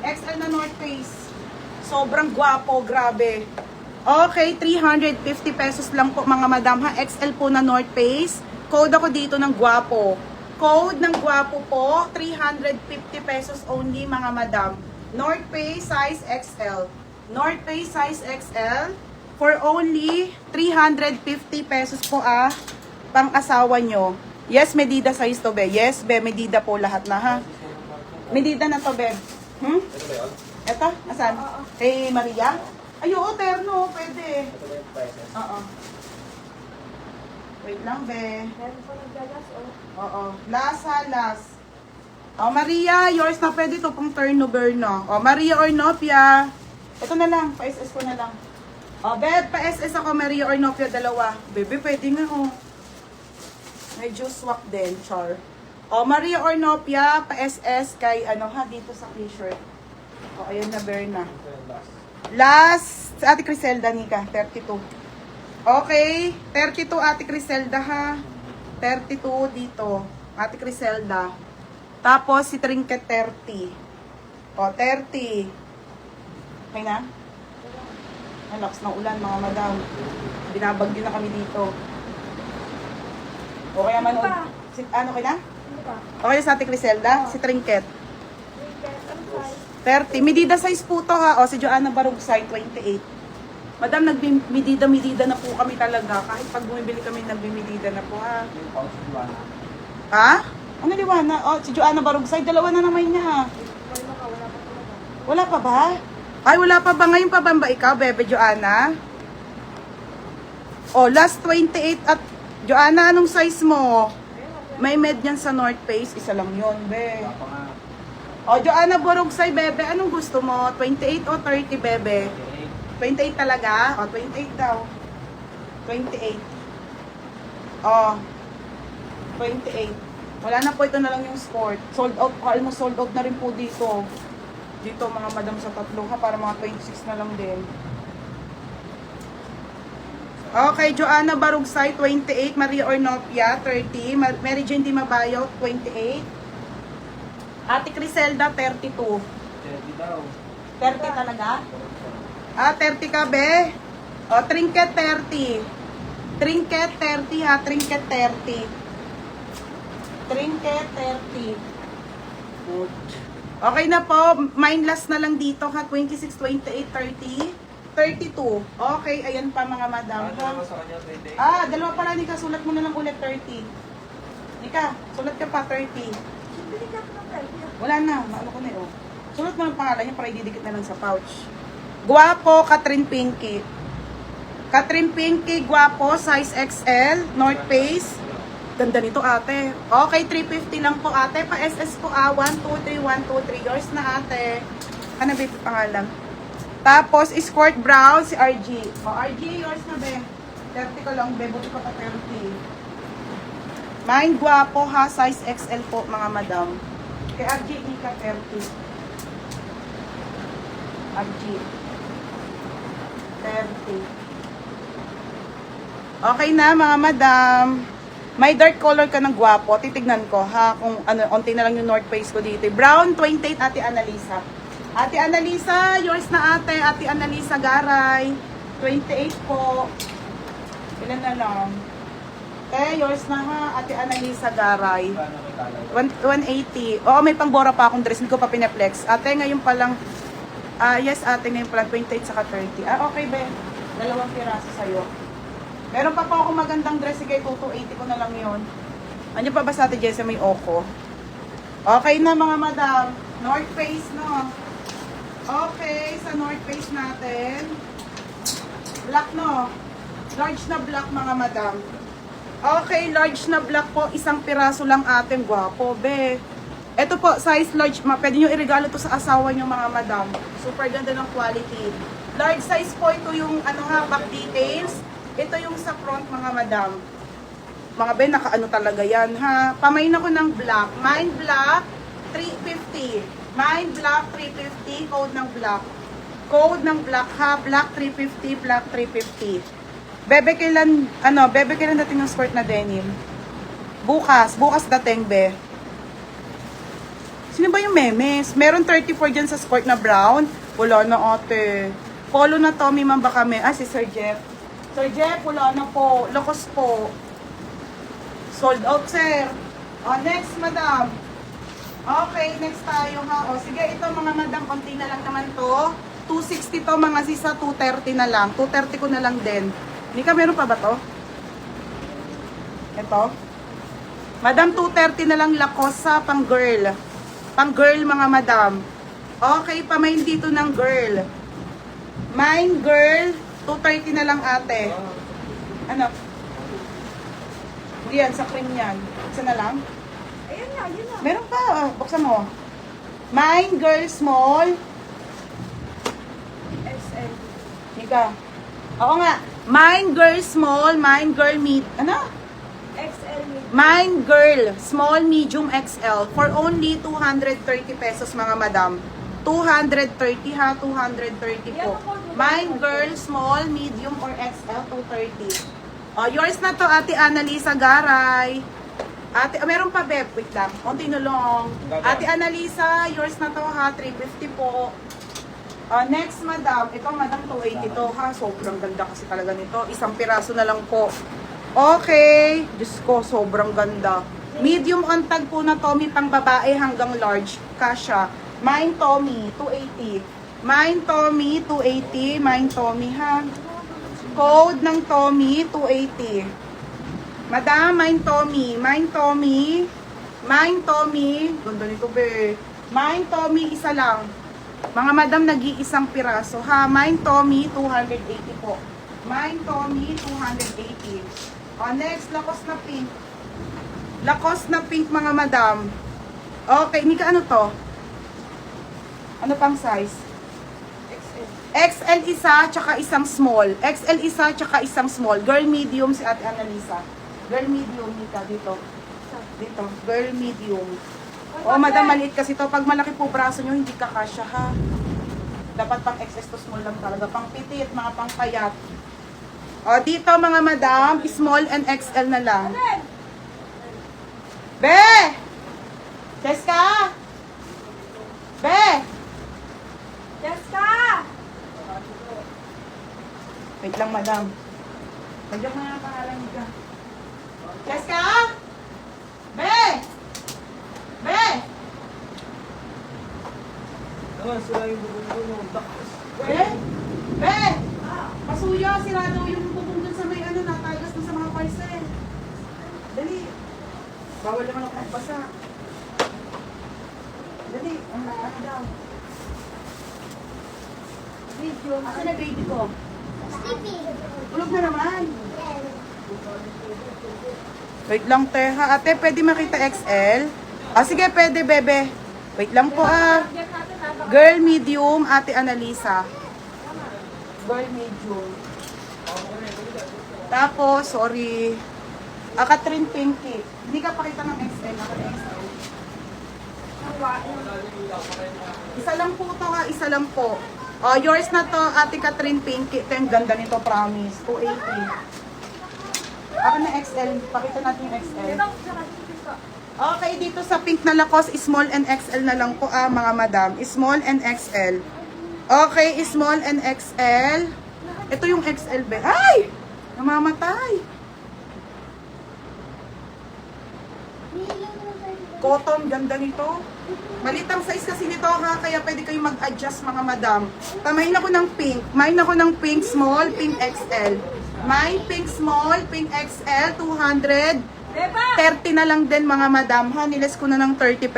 XL na North Face. Sobrang gwapo, grabe. Okay, 350 pesos lang po mga madam ha. XL po na North Face. Code ako dito ng gwapo. Code ng gwapo po, 350 pesos only mga madam. North Face size XL. North Face size XL for only 350 pesos po pang asawa nyo. Yes, medida size to be. Yes, be, medida po lahat na ha. Medida na to be. Ito? Asan? Kay Maria? Ay, oo, terno. Pwede. Oo. Wait lang, be. Oo. Last. Oh, Maria, yours na pwede to pang turnover no. Oh, Maria or Nopia. Ito na lang, pa-SS ko na lang. Oh, Beb, pa-SS ako, Maria or Nopia, dalawa. Bebe, pwede nga, oh. Medyo swak din, char. Oh, Maria or Nopia, pa-SS kay, ano ha, dito sa t-shirt. Oh, ayan na, Berna. Last, sa Ate Criselda, Nika, 32. Okay, 32 Ate Criselda, ha. 32 dito, Ate Criselda. Tapos, si Trinket, 30. O, 30. Okay na? Malakas ng ulan, mga madam. Binabagyo na kami dito. O, kaya manood. Ano, okay na? Okay sa Ate Criselda? Si Trinket. 30. Medida size po to, ha. O, si Joanna Barugsay, 28. Madam, nagmedida na po kami talaga. Kahit pag bumibili kami, nagmimedida na po, ha. Ha? Ano liwana? Oh, si Joanna Barugsay, dalawa na naman niya. Wala pa ba? Ay, wala pa ba? Ngayon pa ba ikaw, Bebe Joanna? Oh, last 28 at Joanna, anong size mo? May med yan sa North Face, isa lang yun, Be. Oh, Joanna Barugsay, Bebe, anong gusto mo? 28 o 30, Bebe? 28 talaga? Oh, 28 daw. 28. Oh, 28. Wala na po, ito na lang yung sport. Sold out, almost sold out na rin po dito. Dito mga madam sa tatlo ha, para mga 26 na lang din. Okay, Joanna Barugsay, 28. Maria Ornopia, 30. Mary Jane Di Mabayo, 28. Ate Criselda, 32. 30 daw. 30 talaga? 30 ka, be? O, Trinket, 30. Trinket, 30 ha, Trinket, 30. Trinket, 30. Okay na po. Mindless na lang dito ha. 26, 28, 30, 32. Okay, ayan pa mga madam. Dalawa pala. Nika, sulat mo na lang ulit 30. Nika, sulat ka pa 30. Wala na. Maano ko na yun. Sulat mo ang pangalan niya para ididikit na lang sa pouch. Guwapo, Catherine Pinky. Catherine Pinky, guwapo, size XL, North Face. Ganda nito, ate. Okay, 350 lang po, ate. Pa-SS po, 123, 123. Yours na, ate. Ano ba yung pangalan? Tapos, Escort Brown, si RG. O, RG, yours na, be. 30 ko lang, be. Buti ko pa 30. Mine, guwapo, ha. Size XL po, mga madam. Kay RG, ika 30. RG. 30. Okay na, mga madam. May dark color ka ng gwapo. Titignan ko ha kung ano, onti na lang yung North Face ko dito. Brown 28, Ate Annalisa. Ate Annalisa, yours na ate. Ate Annalisa Garay. 28 po. Ilan na lang? Yours na ha. Ate Annalisa Garay. 180. Oo, may pangbora pa akong dress. Hindi ko pa pinaplex. Ate, ngayon pa lang. Yes, ate, ngayon pa lang. 28 saka 30. Okay, be. Dalawang piraso sa'yo. Meron pa po akong magandang dress, sige, 280 ko na lang yun. Ano pa ba sa atin, Jessa, may oko? Okay na mga madam. North Face, no? Okay, sa North Face natin. Black, no? Large na black, mga madam. Okay, large na black po. Isang piraso lang ating gwapo, be. Ito po, size large. Pwede nyo iregalo to sa asawa nyo, mga madam. Super ganda ng quality. Large size po ito yung, back details. Ito yung sa front, mga madam. Mga ben, nakaano talaga yan, ha? Pamain ako ng black. Mine black, 350. Mine black, 350. Code ng black. Code ng black ha. Black 350, black 350. Bebe, kailan dating ng skirt na denim? Bukas dating, be. Sino ba yung memes? Meron 34 dyan sa skirt na brown. Wala na, ate. Polo na Tommy man ba kami? Ah, si Sir Jeff. Sir Jeff, wala na po. Lokos po. Sold out, sir. Oh, next, madam. Okay, next tayo ha. O, sige, ito mga madam, konti na lang naman to. 260 to, mga sisa, 230 na lang. 230 ko na lang din. Nika, meron pa ba to? Ito. Madam, 230 na lang Lacosta pang girl. Pang girl, mga madam. Okay, pamain dito ng girl. Mine girl, 230 na lang ate. Ano? Yan, sa cream yan. Isa na lang? Ayun na, yun na. Meron pa. Oh, buksan mo. Mine girl small. XL. Nika. Oo nga. Mine girl small, mine girl ano? XL. Mine girl small, medium, XL for only 230 pesos mga madam. 230 ha, 230 po. Mine girl small, medium or XL 230. Oh, yours na to, Ate Annalisa Garay. Ate, meron pa, Beb. Wait lang. Konti na lang. Ate Annalisa, yours na to ha, 350 po. Next, madam. Ito, madam, 280 to ha. Sobrang ganda kasi talaga nito. Isang piraso na lang po. Okay. Diyos ko, sobrang ganda. Medium on tag po na Tommy pang babae hanggang large. Kasha. Mine Tommy, 280. Mine Tommy, 280. Mine Tommy ha. Code ng Tommy, 280. Madam, mine Tommy. Mine Tommy. Mine Tommy. Ganda nito, be. Mine Tommy, isa lang. Mga madam, nag-iisang piraso ha. Mine Tommy, 280 po. Mine Tommy, 280. Next, Lacoste na pink. Lacoste na pink, mga madam. Okay, Mika, ano to? Ano pang size? XL. XL isa, tsaka isang small. XL isa, tsaka isang small. Girl medium si Ate Annalisa. Girl medium, Mika, dito. Dito, girl medium. Oh, madam, maliit kasi to. Pag malaki po braso nyo, hindi kakasya ha. Dapat pang XS to small lang talaga. Pang pitit, mga pang payat. O, dito mga madam, small and XL na lang. Be! Cheska! Be! Jessica! Wait lang, madam. Nagyak na nga pangalan niya. Cheska! Be! Be! Naman sila yung bubong ng bakas. Be! Be! Pasuya, sirado yung bubong dun sa may natagas dun sa mga parcel. Dali. Bawal naman ako magbasa. Dali. Ano daw? Video. Asa na baby ko? Tulog na naman. Wait lang, te. Ha, ate, pwede makita XL? Sige, pwede, bebe. Wait lang po, Girl medium, Ate Annalisa. Girl medium. Tapos, sorry. Catherine Pinky. Hindi ka pakita ng XL. Ako ng XL. Isa lang po to ha, isa lang po. Yours na to, Ate Catherine Pinky. Ito yung ganda nito, promise. 280. Ako na XL. Pakita natin yung XL. Okay, dito sa pink na Lacoste, small and XL na lang po mga madam. Small and XL. Okay, small and XL. Ito yung XL, be. Ay! Namamatay. Cotton, ganda nito. Malitang size kasi nito ha, kaya pwede kayong mag-adjust mga madam. Tamahin ako ng pink. Main ako ng pink small, pink XL. May pink small, pink XL, 230 na lang din mga madam ha. Niles ko na ng 30 pesos.